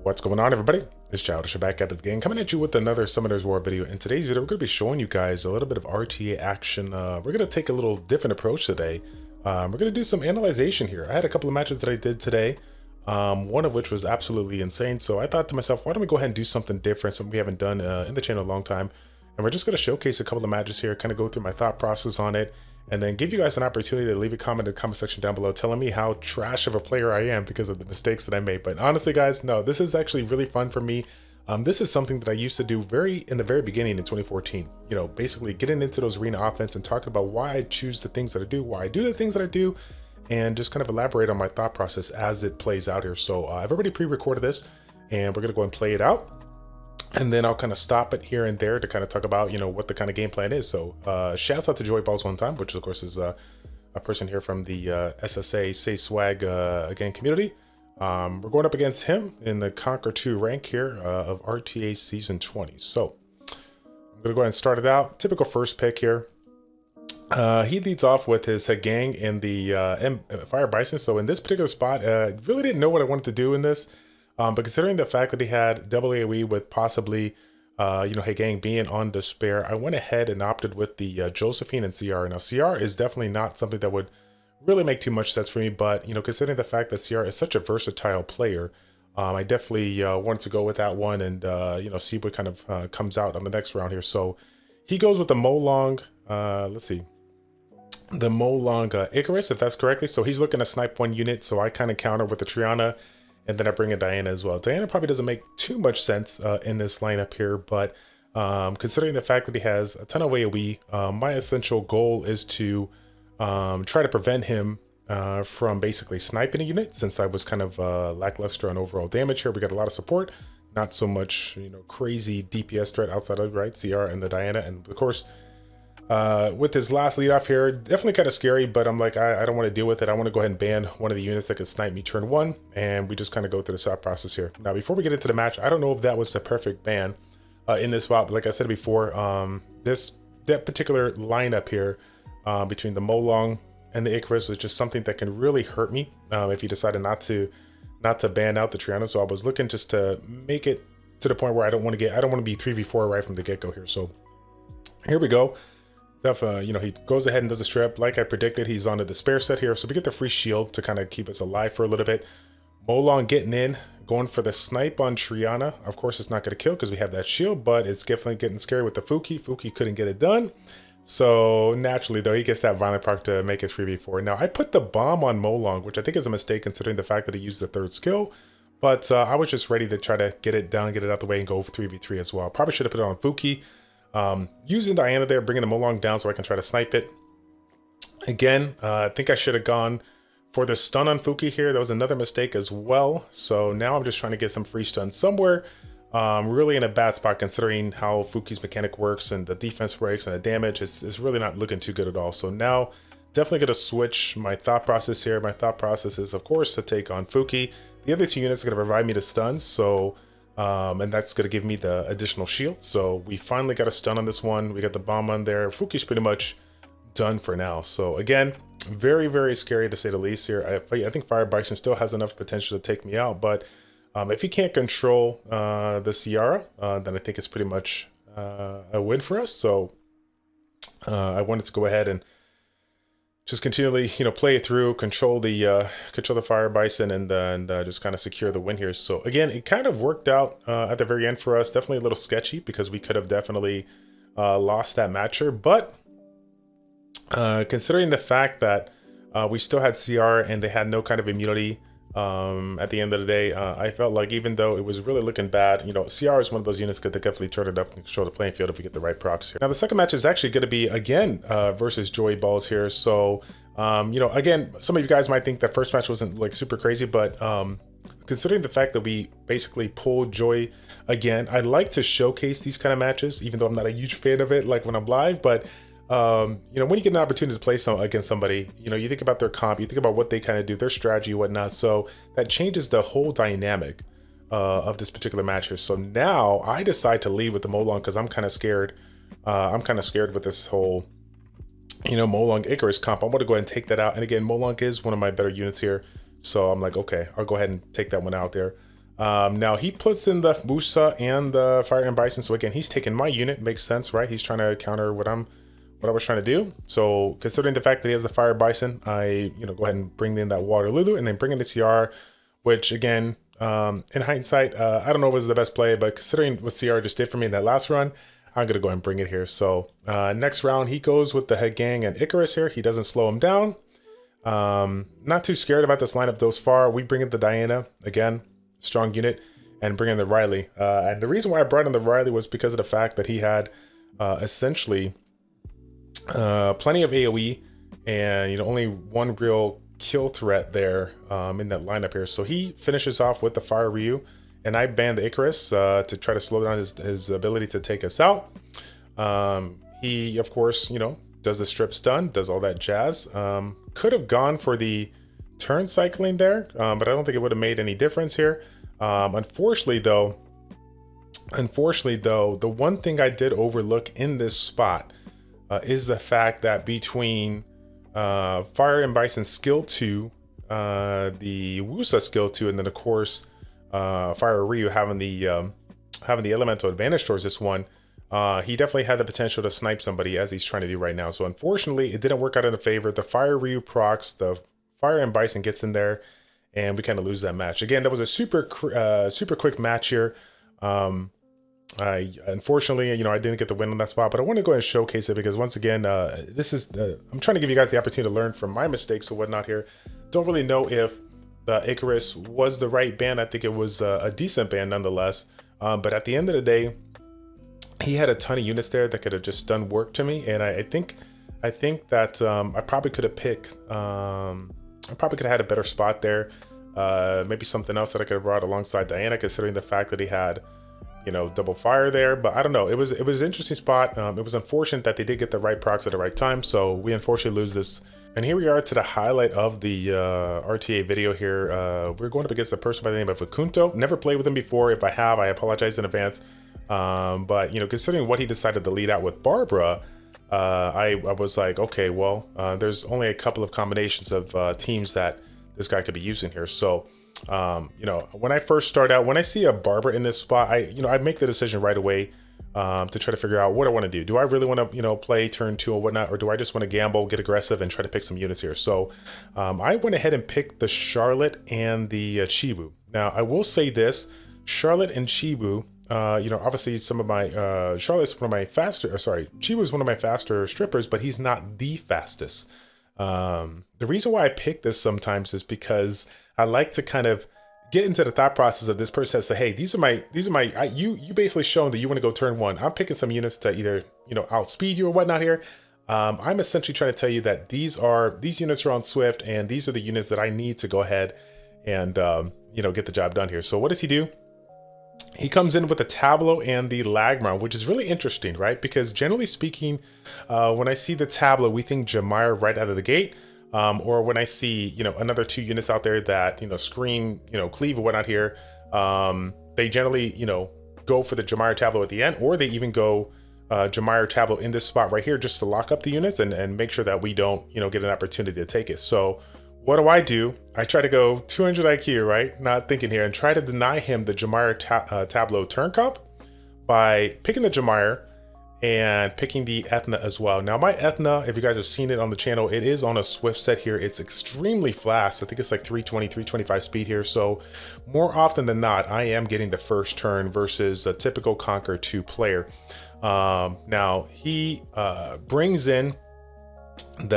What's going on, everybody? It's Childish back at it again, coming at you with another Summoner's War video. In today's video, we're going to be showing you guys a little bit of RTA action. We're going to take a little different approach today. We're going to do some analyzation here. I had a couple of matches that I did today, one of which was absolutely insane. So I thought to myself, why don't we go ahead and do something different, something we haven't done in the channel in a long time. And we're just going to showcase a couple of matches here, kind of go through my thought process on it, and then give you guys an opportunity to leave a comment in the comment section down below telling me how trash of a player I am because of the mistakes that I made. But honestly, guys, no, this is actually really fun for me. This is something that I used to do in the very beginning in 2014. You know, basically getting into those arena offense and talking about why I choose the things that I do, why I do the things that I do, and just kind of elaborate on my thought process as it plays out here. So I've already pre-recorded this, and we're going to go and play it out. And then I'll kind of stop it here and there to kind of talk about, you know, what the kind of game plan is. So shouts out to Joey Balls one time, which of course is a person here from the SSA Say Swag again community. We're going up against him in the Conquer 2 rank here of RTA Season 20. So I'm going to go ahead and start it out. Typical first pick here. He leads off with his head gang in the Fire Bison. So in this particular spot, really didn't know what I wanted to do in this. But considering the fact that he had double AoE with possibly, you know, Hey Gang being on Despair, I went ahead and opted with the Josephine and CR. Now, CR is definitely not something that would really make too much sense for me, but, you know, considering the fact that CR is such a versatile player, I definitely wanted to go with that one and, you know, see what kind of comes out on the next round here. So he goes with the Molong, let's see, the Molong Icarus, if that's correctly. So he's looking to snipe one unit, so I kind of counter with the Triana. And then I bring in Diana as well. Diana probably doesn't make too much sense in this lineup here, but considering the fact that he has a ton of AoE, my essential goal is to try to prevent him from basically sniping a unit, since I was kind of lackluster on overall damage here. We got a lot of support, not so much, you know, crazy DPS threat outside of, right, CR and the Diana. And of course, with his last lead off here, definitely kind of scary, but I'm like, I don't want to deal with it. I want to go ahead and ban one of the units that could snipe me turn one, and we just kind of go through the thought process here. Now, before we get into the match, I don't know if that was the perfect ban in this spot, but like I said before, that particular lineup here between the Molong and the Icarus is just something that can really hurt me if you decided not to ban out the Triana. So I was looking just to make it to the point where I don't want to be 3v4 right from the get-go here. So here we go. You know, he goes ahead and does a strip like I predicted. He's on the Despair set here, so we get the free shield to kind of keep us alive for a little bit. Molong getting in, going for the snipe on Triana. Of course, it's not going to kill because we have that shield, but it's definitely getting scary with the Fuki. Fuki couldn't get it done. So naturally, though, he gets that violent proc to make it 3v4. Now, I put the bomb on Molong, which I think is a mistake considering the fact that he used the third skill. But I was just ready to try to get it down, get it out the way, and go 3v3 as well. Probably should have put it on Fuki. Using Diana there, bringing the Molong down so I can try to snipe it. Again, I think I should have gone for the stun on Fuki here. That was another mistake as well. So now I'm just trying to get some free stun somewhere. Really in a bad spot considering how Fuki's mechanic works and the defense breaks and the damage is really not looking too good at all. So now definitely going to switch my thought process here. My thought process is, of course, to take on Fuki. The other two units are going to provide me the stuns. So and that's going to give me the additional shield. So we finally got a stun on this one. We got the bomb on there. Fuki's pretty much done for now. So again, very, very scary to say the least here. I think Fire Bison still has enough potential to take me out, but if he can't control the Ciara, then I think it's pretty much a win for us. So I wanted to go ahead and just continually, you know, play it through, control the Fire Bison, and just kind of secure the win here. So again, it kind of worked out at the very end for us. Definitely a little sketchy because we could have definitely lost that matcher. But considering the fact that we still had CR and they had no kind of immunity at the end of the day, I felt like even though it was really looking bad, you know, CR is one of those units that definitely turn it up and control the playing field if we get the right procs here. Now, the second match is actually going to be, again, versus Joey Balls here. So, you know, again, some of you guys might think that first match wasn't like super crazy, but considering the fact that we basically pulled Joy again, I like to showcase these kind of matches, even though I'm not a huge fan of it, like when I'm live, but you know, when you get an opportunity to play against somebody, you know, you think about their comp, you think about what they kind of do, their strategy, whatnot. So that changes the whole dynamic of this particular match here. So now I decide to lead with the Molong because I'm kind of scared. I'm kind of scared with this whole, you know, Molong Icarus comp. I want to go ahead and take that out. And again, Molong is one of my better units here. So I'm like, okay, I'll go ahead and take that one out there. Now he puts in the Musa and the Fire and Bison. So again, he's taking my unit. Makes sense, right? He's trying to counter what I was trying to do. So considering the fact that he has the Fire Bison, I go ahead and bring in that Waterloo and then bring in the CR, which again, in hindsight, I don't know if it was the best play, but considering what CR just did for me in that last run, I'm gonna go ahead and bring it here. So next round he goes with the Head Gang and Icarus here. He doesn't slow him down. Not too scared about this lineup thus far. We bring in the Diana again, strong unit, and bring in the Riley. And the reason why I brought in the Riley was because of the fact that he had essentially plenty of AoE and only one real kill threat there in that lineup here. So he finishes off with the Fire Ryu, and I banned the Icarus to try to slow down his ability to take us out. He of course does the strip stun, does all that jazz. Could have gone for the turn cycling there, but I don't think it would have made any difference here. Unfortunately though, the one thing I did overlook in this spot is the fact that between Fire and Bison skill 2, the Wusa skill 2, and then of course Fire Ryu having the elemental advantage towards this one, he definitely had the potential to snipe somebody, as he's trying to do right now. So unfortunately, it didn't work out in the favor. The Fire Ryu procs, the Fire and Bison gets in there, and we kind of lose that match. Again, that was a super quick match here. Unfortunately, I didn't get the win on that spot, but I want to go ahead and showcase it because once again, this is I'm trying to give you guys the opportunity to learn from my mistakes and whatnot here. Don't really know if the Icarus was the right ban. I think it was a decent ban nonetheless. But at the end of the day, he had a ton of units there that could have just done work to me, and I think that I probably could have picked. I probably could have had a better spot there. Maybe something else that I could have brought alongside Diana, considering the fact that he had, double fire there. But I don't know. It was an interesting spot. It was unfortunate that they did get the right procs at the right time, so we unfortunately lose this. And here we are to the highlight of the RTA video here. We're going up against a person by the name of Fakunto. Never played with him before. If I have, I apologize in advance. But considering what he decided to lead out with Barbara, I was like, okay, well, there's only a couple of combinations of teams that this guy could be using here. So, when I first start out, when I see a Barbara in this spot, I make the decision right away to try to figure out what I want to do. Do I really want to, play turn 2 or whatnot, or do I just want to gamble, get aggressive, and try to pick some units here? So, I went ahead and picked the Charlotte and the Chibu. Now, I will say this: Charlotte and Chibu. Obviously some of my, Charlotte's one of my faster, Chibu is one of my faster strippers, but he's not the fastest. The reason why I pick this sometimes is because I like to kind of get into the thought process of this person and say, hey, you basically shown that you want to go turn 1. I'm picking some units to either, outspeed you or whatnot here. I'm essentially trying to tell you that these units are on Swift, and these are the units that I need to go ahead and, get the job done here. So what does he do? He comes in with the Tableau and the Lagmar, which is really interesting, right? Because generally speaking, when I see the Tableau, we think Jamire right out of the gate. Or when I see, another 2 units out there that, scream, cleave or whatnot here, they generally, go for the Jamire Tableau at the end, or they even go Jamire Tableau in this spot right here just to lock up the units and make sure that we don't, get an opportunity to take it. So what do? I try to go 200 IQ, right? Not thinking here, and try to deny him the Jamire Tableau turn comp by picking the Jamire and picking the Ethna as well. Now my Ethna, if you guys have seen it on the channel, it is on a Swift set here. It's extremely fast. I think it's like 320, 325 speed here. So more often than not, I am getting the first turn versus a typical Conquer 2 player. Now he brings in we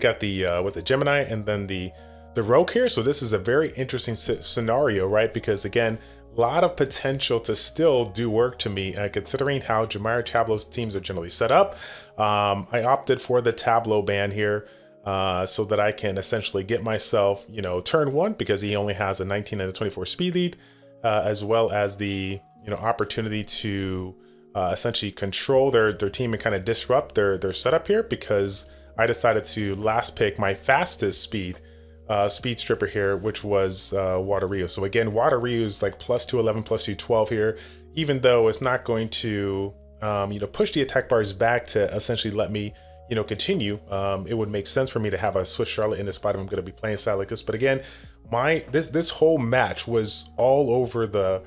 got the Gemini and then the Rogue here. So this is a very interesting scenario, right? Because again, a lot of potential to still do work to me, considering how Jamire Tableau's teams are generally set up. I opted for the Tableau ban here so that I can essentially get myself, turn 1, because he only has a 19 and a 24 speed lead, as well as the, opportunity to essentially control their team and kind of disrupt their setup here, because I decided to last pick my fastest speed stripper here, which was Water Ryu. So again, Water Ryu is like plus 211, plus 212 here, even though it's not going to, push the attack bars back to essentially let me, continue, it would make sense for me to have a Swiss Charlotte in the spot if I'm going to be playing a style like this. But again, this whole match was all over the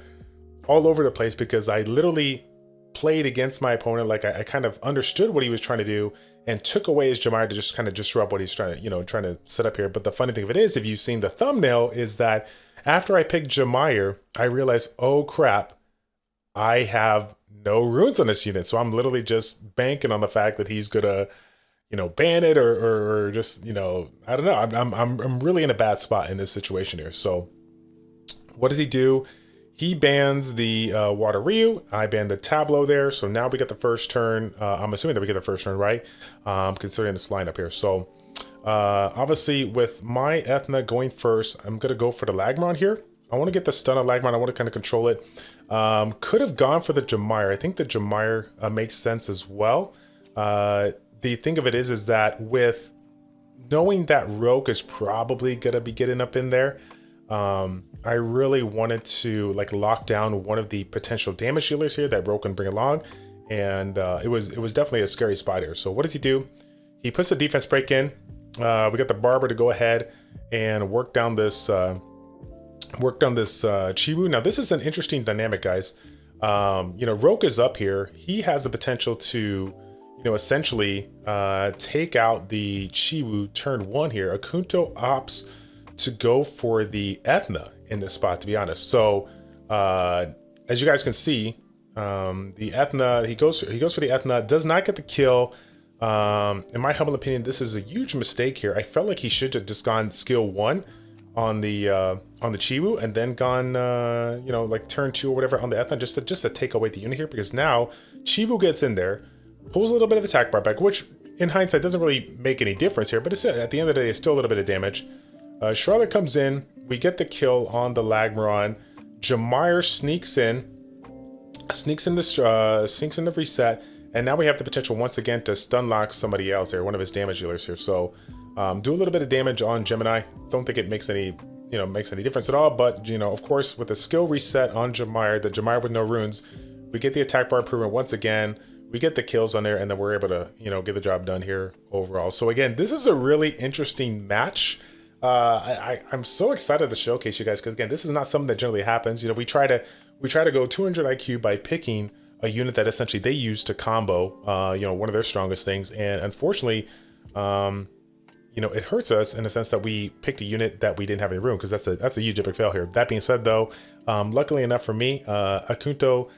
place because I literally played against my opponent. Like I kind of understood what he was trying to do and took away his Jamire to just kind of disrupt what he's trying to set up here. But the funny thing of it is, if you've seen the thumbnail, is that after I picked Jamire, I realized, oh crap, I have no runes on this unit. So I'm literally just banking on the fact that he's gonna, ban it or just, I don't know. I'm really in a bad spot in this situation here. So what does he do? He bans the Water Ryu. I ban the Tableau there. So now we get the first turn. I'm assuming that we get the first turn, right? Considering this lineup here. So obviously with my Ethna going first, I'm going to go for the Lagmaron here. I want to get the stun on Lagmaron. I want to kind of control it. Could have gone for the Jamire. I think the Jamire makes sense as well. The thing of it is that with knowing that Rogue is probably going to be getting up in there, I really wanted to lock down one of the potential damage dealers here that Rogue can bring along, and it was definitely a scary spot here. So what does he do? He puts the defense break in. We got the Barber to go ahead and work down this Chiwu. Now this is an interesting dynamic, guys. Rogue is up here. He has the potential to essentially take out the Chiwu turn 1 here. Akunto opts to go for the Ethna in this spot, to be honest. So as you guys can see, the Ethna, he goes for the Ethna, does not get the kill. In my humble opinion, this is a huge mistake here. I felt like he should have just gone skill 1 on the Chiwu and then gone turn 2 or whatever on the Ethna, just to take away the unit here, because now Chiwu gets in there, pulls a little bit of attack bar back, which in hindsight doesn't really make any difference here, but it's, at the end of the day, it's still a little bit of damage. Charlotte comes in, we get the kill on the Lagmaron. Jamire sneaks in the reset, and now we have the potential once again to stun lock somebody else here, one of his damage dealers here. So do a little bit of damage on Gemini. Don't think it makes any difference at all, but of course with the skill reset on Jamire, the Jamire with no runes, we get the attack bar improvement once again. We get the kills on there, and then we're able to get the job done here overall. So again, this is a really interesting match. I'm so excited to showcase you guys, because again, this is not something that generally happens. We try to go 200 IQ by picking a unit that essentially they use to combo one of their strongest things, and unfortunately it hurts us in the sense that we picked a unit that we didn't have any room, because that's a huge epic fail here. That being said though, luckily enough for me, Akunto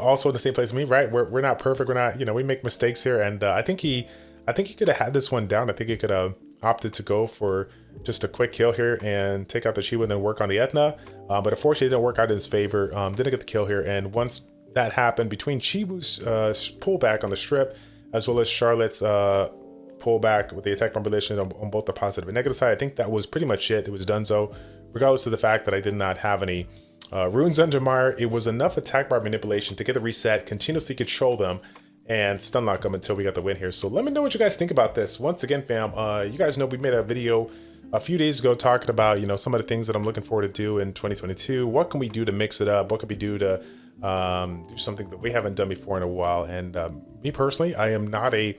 also in the same place as me, right? We're not perfect, we're not, we make mistakes here, and I think he could have had this one down. I think he could have opted to go for just a quick kill here and take out the Chiwu and then work on the Ethna, but unfortunately it didn't work out in his favor. Didn't get the kill here, and once that happened, between Chibu's pullback on the strip as well as Charlotte's pullback with the attack combination on both the positive and negative side, I think that was pretty much it. It was donezo, regardless of the fact that I did not have any runes on Jamire. It was enough attack bar manipulation to get the reset, continuously control them, and stun lock them until we got the win here. So let me know what you guys think about this. Once again, fam, you guys know we made a video a few days ago talking about some of the things that I'm looking forward to do in 2022. What can we do to mix it up? What can we do to do something that we haven't done before in a while? And me personally, I am not a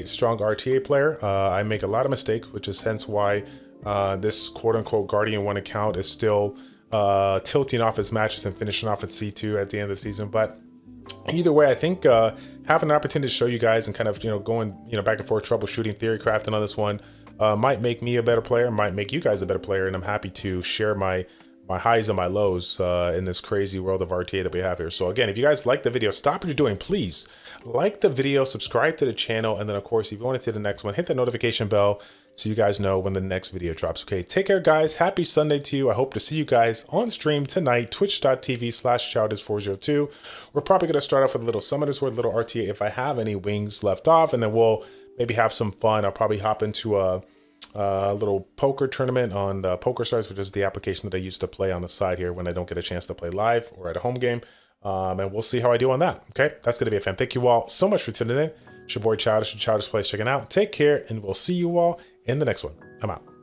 strong RTA player. I make a lot of mistakes, which is hence why this quote-unquote Guardian 1 account is still tilting off his matches and finishing off at C2 at the end of the season. But either way, I think having an opportunity to show you guys and kind of going back and forth troubleshooting, theory crafting on this one might make me a better player, might make you guys a better player, and I'm happy to share my highs and my lows in this crazy world of RTA that we have here. So again, if you guys like the video, stop what you're doing, please like the video, subscribe to the channel, and then of course if you want to see the next one, hit the notification bell so you guys know when the next video drops. Okay, take care guys, happy Sunday to you. I hope to see you guys on stream tonight, twitch.tv/childish402. We're probably going to start off with a little Summoners Ward, a little RTA if I have any wings left off, and then we'll maybe have some fun. I'll probably hop into a little poker tournament on PokerStars, which is the application that I used to play on the side here when I don't get a chance to play live or at a home game, and we'll see how I do on that. Okay, that's gonna be a fan. Thank you all so much for tuning in. It's your boy Childish and ChildishPlays checking out. Take care, and we'll see you all in the next one. I'm out.